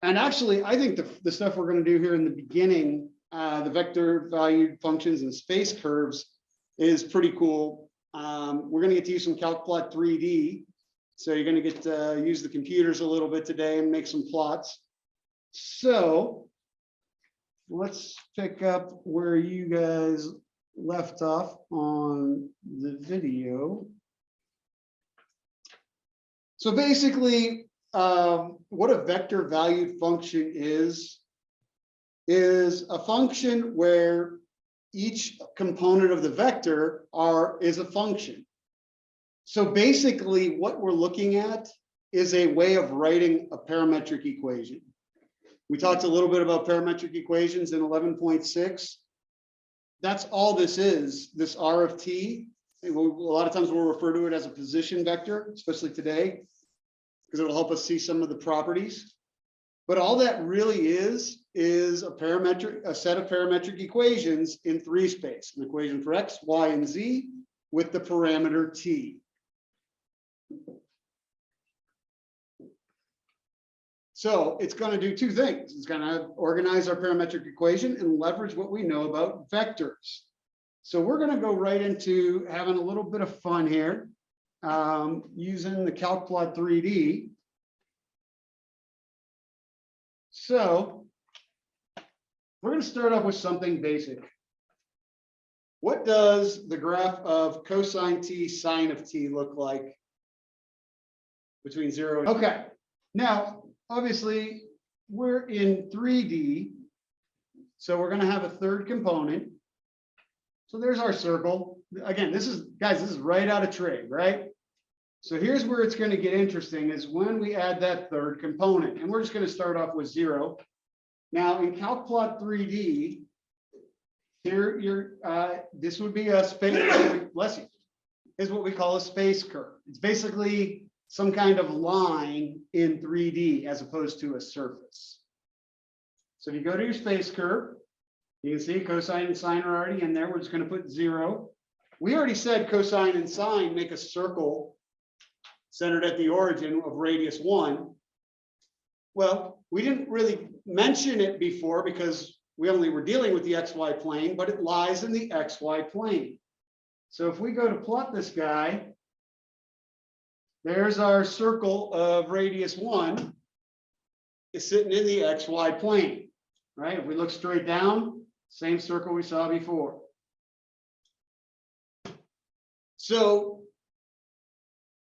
And actually, I think the stuff we're going to do here in the beginning, the vector valued functions and space curves, is pretty cool. We're going to get to use some CalcPlot 3D. So you're going to get to use the computers a little bit today and make some plots. So let's pick up where you guys left off on the video. So basically, what a vector valued function is a function where each component of the vector is a function. So basically what we're looking at is a way of writing a parametric equation. We talked a little bit about parametric equations in 11.6. That's all this is, this R of t. A lot of times we'll refer to it as a position vector, especially today, because it'll help us see some of the properties. But all that really is a set of parametric equations in 3 space, an equation for x, y, and z with the parameter t. So it's going to do 2 things. It's going to organize our parametric equation and leverage what we know about vectors. So we're going to go right into having a little bit of fun here, using the CalcPlot 3D. So we're going to start off with something basic. What does the graph of cosine t, sine of t look like between 0 and... Okay, now obviously we're in 3D, so we're going to have a third component. So there's our circle. Again, this is, guys, this is right out of trig, right? So here's where it's going to get interesting, is when we add that third component, and we're just going to start off with 0. Now in CalcPlot 3D, here this would be a space, bless you, is what we call a space curve. It's basically some kind of line in 3D as opposed to a surface. So if you go to your space curve, you can see cosine and sine are already in there. We're just going to put 0. We already said cosine and sine make a circle centered at the origin of radius 1. Well, we didn't really mention it before because we only were dealing with the XY plane, but it lies in the XY plane. So if we go to plot this guy, there's our circle of radius 1 is sitting in the XY plane, right? If we look straight down, same circle we saw before. So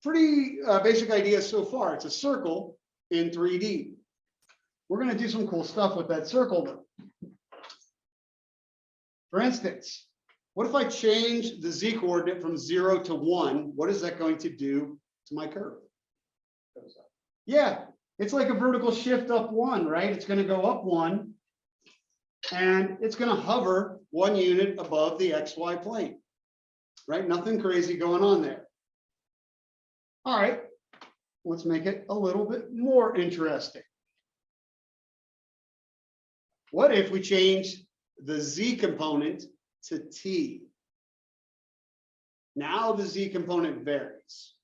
pretty basic idea so far. It's a circle in 3D. We're going to do some cool stuff with that circle though. For instance, what if I change the z coordinate from 0 to 1? What is that going to do to my curve? Yeah, it's like a vertical shift up 1, right? It's going to go up 1 and it's going to hover 1 unit above the XY plane, right? Nothing crazy going on there. All right, let's make it a little bit more interesting. What if we change the z component to t? Now the z component varies.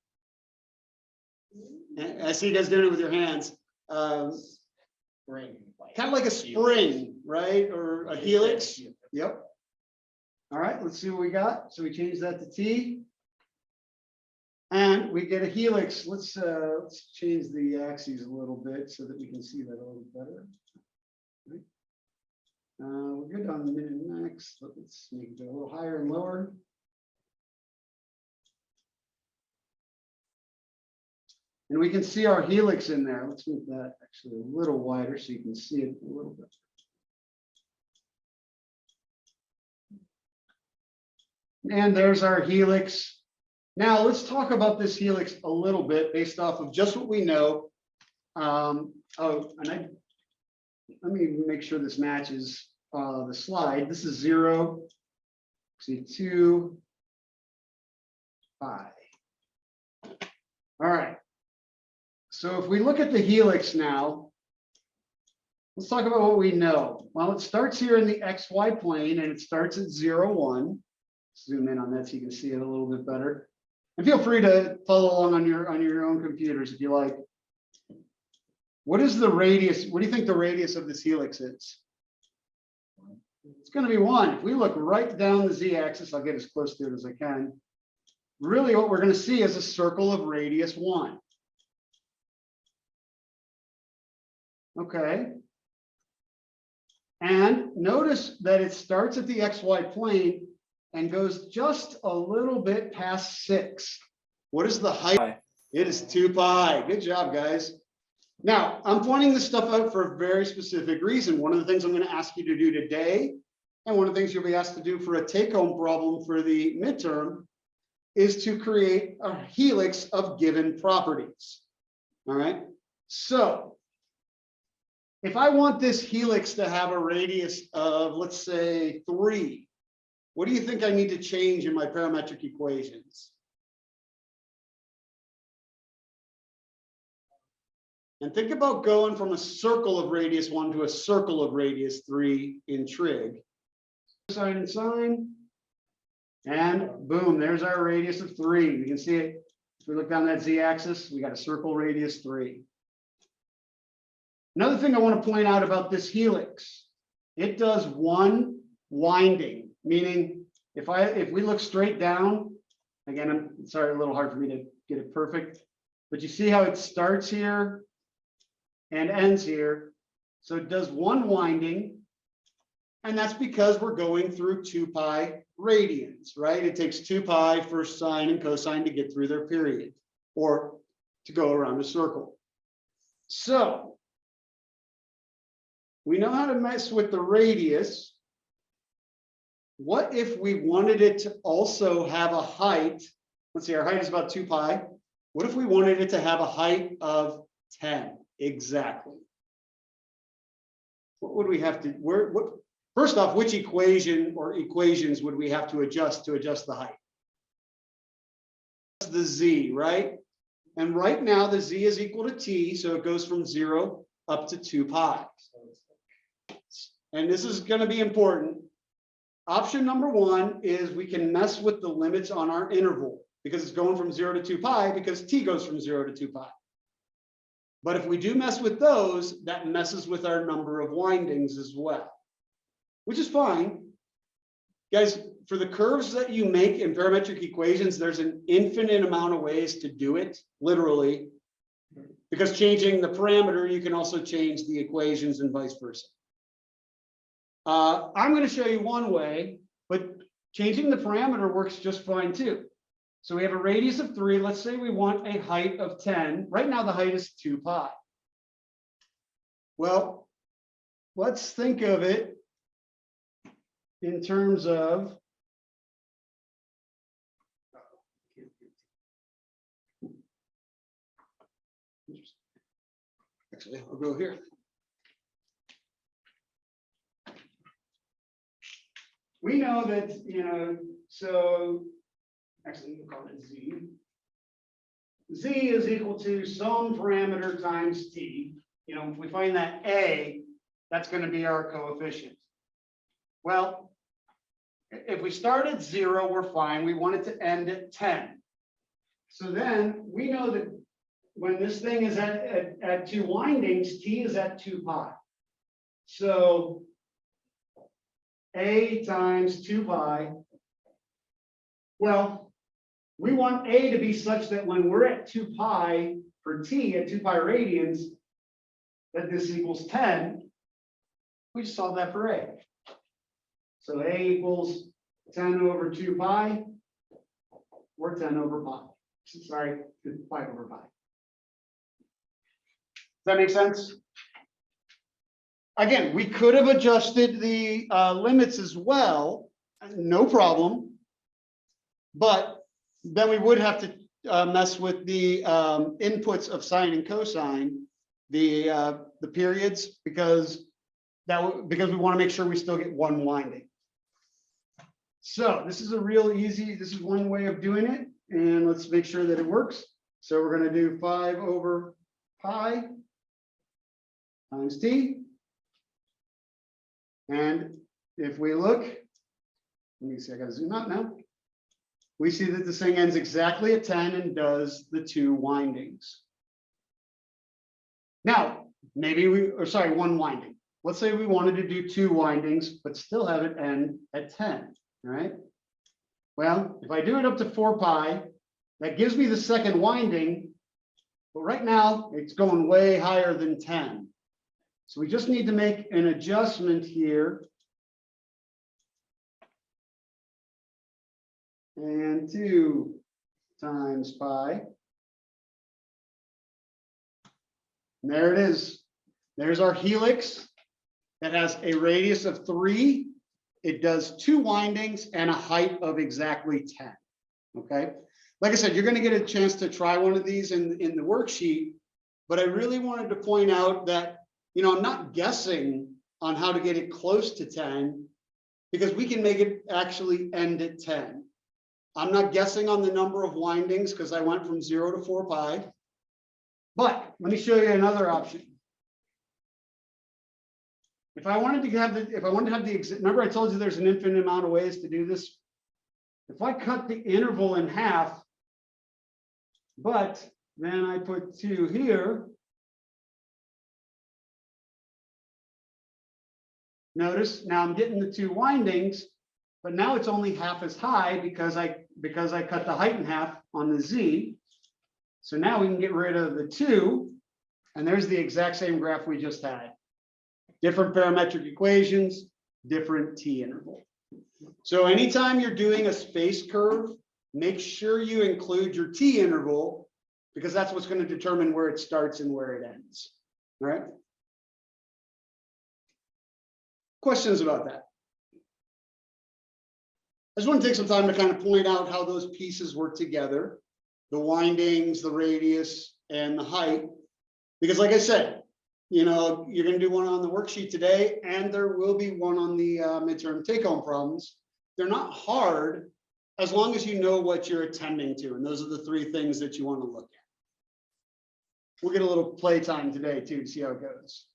And I see you guys doing it with your hands. Spring, kind of like a spring, right? Or a helix. Yep. All right, let's see what we got. So we change that to t. And we get a helix. Let's change the axes a little bit so that we can see that a little better. Right. We're good on the min and max, but let's make it a little higher and lower. And we can see our helix in there. Let's make that actually a little wider so you can see it a little bit. And there's our helix. Now let's talk about this helix a little bit based off of just what we know. Let me make sure this matches the slide. This is 0, see 2, 5. All right. So if we look at the helix now, let's talk about what we know. Well, it starts here in the XY plane and it starts at 0, 1. Zoom in on that so you can see it a little bit better. And feel free to follow along on your own computers if you like. What is the radius? What do you think the radius of this helix is? It's going to be 1. If we look right down the z-axis, I'll get as close to it as I can. Really, what we're going to see is a circle of radius 1. Okay. And notice that it starts at the xy plane and goes just a little bit past 6. What is the height? It is 2 pi. Good job, guys. Now, I'm pointing this stuff out for a very specific reason. One of the things I'm going to ask you to do today, and one of the things you'll be asked to do for a take-home problem for the midterm, is to create a helix of given properties. All right. So if I want this helix to have a radius of, let's say, 3, what do you think I need to change in my parametric equations? And think about going from a circle of radius 1 to a circle of radius 3 in trig. Sine and sine. And boom, there's our radius of 3. You can see it. If we look down that z-axis, we got a circle radius 3. Another thing I want to point out about this helix, it does one winding, meaning if we look straight down, again, I'm sorry, a little hard for me to get it perfect, but you see how it starts here and ends here. So it does one winding, and that's because we're going through 2 pi radians, right? It takes 2 pi for sine and cosine to get through their period or to go around a circle. So we know how to mess with the radius. What if we wanted it to also have a height? Let's see, our height is about 2 pi. What if we wanted it to have a height of 10? Exactly. What would we have to, first off, which equation or equations would we have to adjust the height? The z, right? And right now the z is equal to t, so it goes from 0 up to 2 pi. And this is going to be important. Option number 1 is we can mess with the limits on our interval because it's going from 0 to 2 pi because t goes from 0 to 2 pi. But if we do mess with those, that messes with our number of windings as well, which is fine. Guys, for the curves that you make in parametric equations, there's an infinite amount of ways to do it, literally, because changing the parameter, you can also change the equations and vice versa. I'm going to show you one way, but changing the parameter works just fine too. So we have a radius of 3. Let's say we want a height of 10. Right now the height is 2 pi. Well, let's think of it in terms of actually, I'll go here. We know that, so actually we'll call it z. Z is equal to some parameter times t. If we find that a, that's going to be our coefficient. Well, if we start at 0, we're fine. We want it to end at 10. So then we know that when this thing is at 2 windings, t is at 2 pi. So a times 2 pi. Well, we want a to be such that when we're at 2 pi for t at 2 pi radians, that this equals 10. We just solve that for a. So a equals 10 over 2 pi, or 10 over pi. Sorry, 5 over pi. Does that make sense? Again, we could have adjusted the limits as well, no problem. But then we would have to mess with the inputs of sine and cosine, the periods, because we want to make sure we still get one winding. So this is a real easy. This is one way of doing it, and let's make sure that it works. So we're going to do 5 over pi times t. And if we look, let me see, I got to zoom out now. We see that this thing ends exactly at 10 and does the 2 windings. Now, maybe one winding. Let's say we wanted to do 2 windings, but still have it end at 10, right? Well, if I do it up to 4 pi, that gives me the second winding, but right now it's going way higher than 10. So we just need to make an adjustment here. And 2 times pi. And there it is. There's our helix that has a radius of 3. It does 2 windings and a height of exactly 10. Okay. Like I said, you're going to get a chance to try one of these in the worksheet, but I really wanted to point out that, you know, I'm not guessing on how to get it close to 10 because we can make it actually end at 10. I'm not guessing on the number of windings because I went from 0 to 4 pi. But let me show you another option. If I wanted to have the, remember I told you there's an infinite amount of ways to do this. If I cut the interval in half, but then I put 2 here. Notice now I'm getting the 2 windings, but now it's only half as high because I cut the height in half on the Z. So now we can get rid of the 2, and there's the exact same graph we just had. Different parametric equations, different t interval. So anytime you're doing a space curve, make sure you include your t interval because that's what's going to determine where it starts and where it ends. All right? Questions about that? I just want to take some time to kind of point out how those pieces work together, the windings, the radius, and the height. Because like I said, you know, you're going to do one on the worksheet today, and there will be one on the midterm take-home problems. They're not hard as long as you know what you're attending to. And those are the 3 things that you want to look at. We'll get a little playtime today too to see how it goes.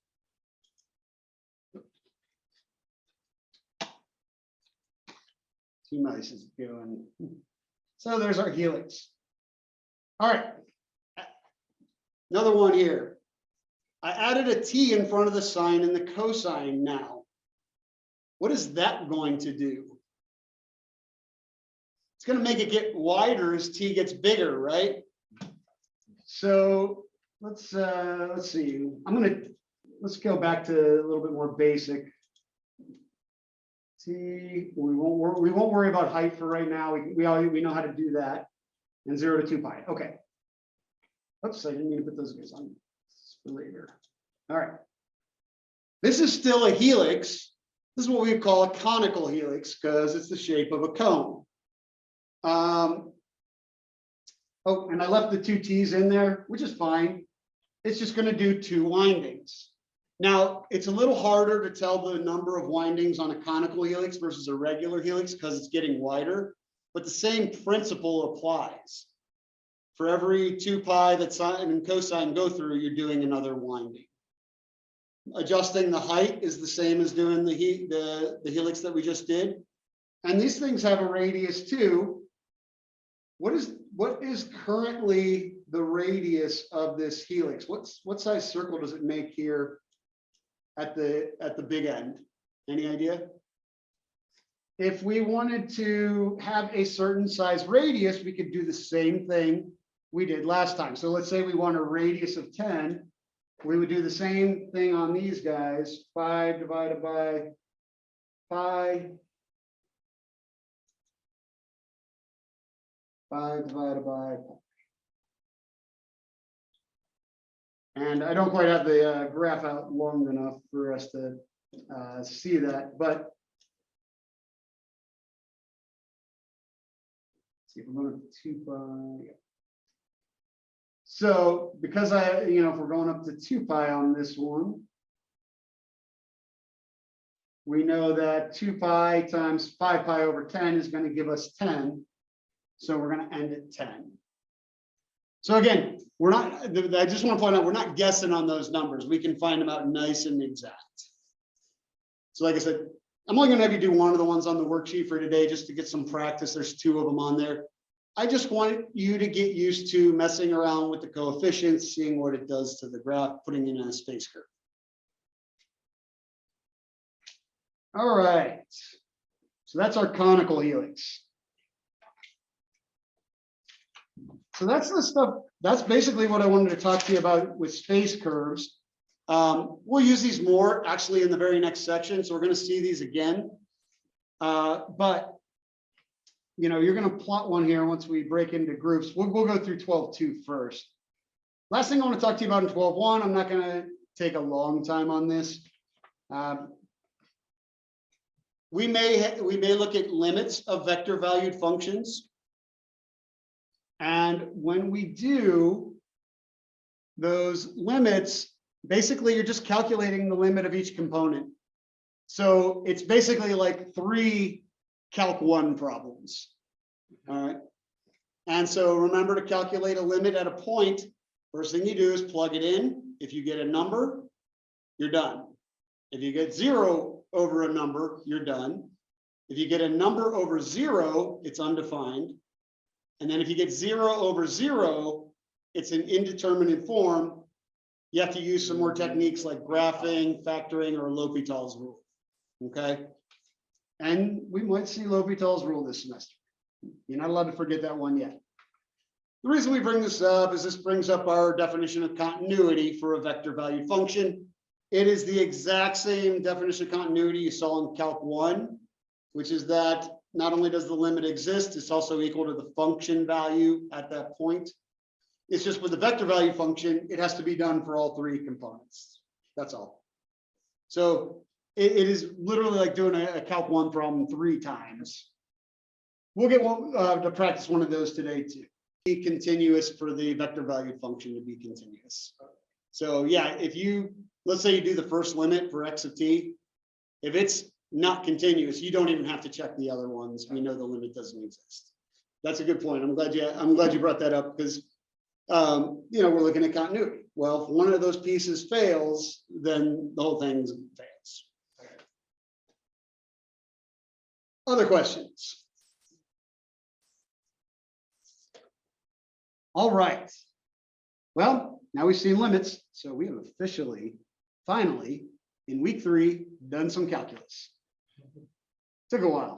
Too nice is going. So there's our helix. All right. Another one here. I added a t in front of the sine and the cosine now. What is that going to do? It's going to make it get wider as t gets bigger, right? So let's see. Let's go back to a little bit more basic. T, we won't worry about height for right now. We know how to do that. And 0 to 2 pi. Okay. Oops, I didn't mean to put those guys on for later. All right. This is still a helix. This is what we call a conical helix because it's the shape of a cone. Oh, and I left the 2 t's in there, which is fine. It's just going to do 2 windings. Now, it's a little harder to tell the number of windings on a conical helix versus a regular helix because it's getting wider, but the same principle applies. For every 2 pi that sine and cosine go through, you're doing another winding. Adjusting the height is the same as doing the helix that we just did. And these things have a radius too. What is currently the radius of this helix? What size circle does it make here at the big end? Any idea? If we wanted to have a certain size radius, we could do the same thing we did last time. So let's say we want a radius of 10. We would do the same thing on these guys. 5 divided by pi. 5 divided by pi. And I don't quite have the graph out long enough for us to see that, but see if we're going to 2 pi. So because if we're going up to 2 pi on this one, we know that 2 pi times 5 pi over 10 is going to give us 10. So we're going to end at 10. So again, I just want to point out, we're not guessing on those numbers. We can find them out nice and exact. So like I said, I'm only going to have you do one of the ones on the worksheet for today just to get some practice. There's 2 of them on there. I just want you to get used to messing around with the coefficients, seeing what it does to the graph, putting it in a space curve. All right, so that's our conical helix. So that's the stuff, that's basically what I wanted to talk to you about with space curves. We'll use these more actually in the very next section, so we're going to see these again. But you know, you're going to plot one here once we break into groups. We'll go through 12.2 first. Last thing I want to talk to you about in 12.1, I'm not going to take a long time on this. We may look at limits of vector valued functions. And when we do those limits, basically you're just calculating the limit of each component. So it's basically like 3 Calc 1 problems. All right. And so remember to calculate a limit at a point. First thing you do is plug it in. If you get a number, you're done. If you get 0 over a number, you're done. If you get a number over 0, it's undefined. And then if you get 0 over 0, it's an indeterminate form. You have to use some more techniques like graphing, factoring, or L'Hopital's rule. Okay. And we might see L'Hopital's rule this semester. You're not allowed to forget that one yet. The reason we bring this up is this brings up our definition of continuity for a vector valued function. It is the exact same definition of continuity you saw in Calc 1, which is that not only does the limit exist, it's also equal to the function value at that point. It's just with the vector value function, it has to be done for all 3 components. That's all. So it is literally like doing a Calc 1 problem 3 times. We'll get one to practice one of those today too. Be continuous for the vector valued function to be continuous. So yeah, if you, let's say you do the first limit for x of t, if it's not continuous, you don't even have to check the other ones. We know the limit doesn't exist. That's a good point. I'm glad you brought that up because you know, we're looking at continuity. Well, if one of those pieces fails, then the whole thing fails. Other questions? All right. Well, now we've seen limits, so we have officially, finally, in week 3, done some calculus. Took a while.